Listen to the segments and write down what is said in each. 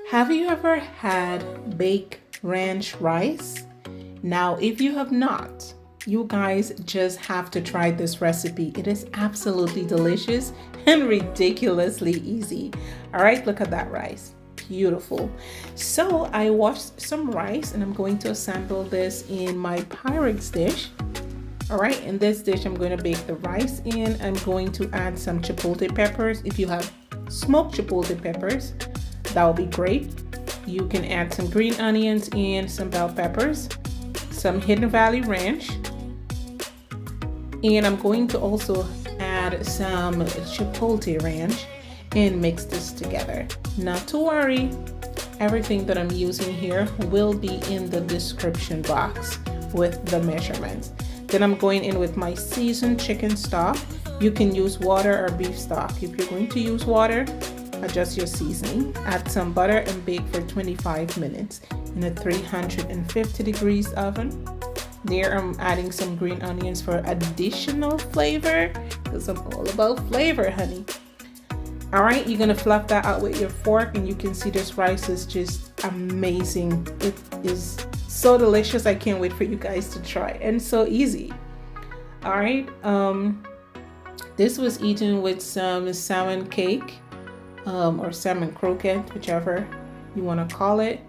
Have you ever had baked ranch rice? Now, if you have not, you guys just have to try this recipe. It is absolutely delicious and ridiculously easy. All right, look at that rice. Beautiful. So I washed some rice and I'm going to assemble this in my Pyrex dish. All right, in this dish, I'm going to bake the rice in. I'm going to add some chipotle peppers. If you have smoked chipotle peppers, that will be great. You can add some green onions and some bell peppers, some Hidden Valley Ranch, and I'm going to also add some Chipotle Ranch and mix this together. Not to worry, everything that I'm using here will be in the description box with the measurements. Then I'm going in with my seasoned chicken stock. You can use water or beef stock. If you're going to use water, adjust your seasoning. Add some butter and bake for 25 minutes in a 350 degrees oven. There I'm adding some green onions for additional flavor because I'm all about flavor, honey. All right, you're gonna fluff that out with your fork and you can see this rice is just amazing. It is so delicious. I can't wait for you guys to try, and so easy. All right, this was eaten with some salmon cake or salmon croquette, whichever you want to call it.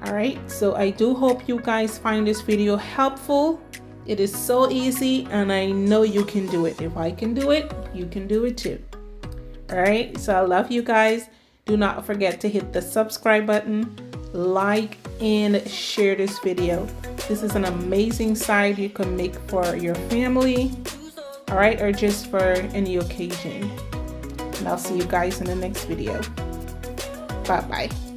All right, so I do hope you guys find this video helpful. It is so easy and I know you can do it. If I can do it, you can do it too. All right, so I love you guys. Do not forget to hit the subscribe button, like, and share this video. This is an amazing side you can make for your family, all right, or just for any occasion. And I'll see you guys in the next video. Bye-bye.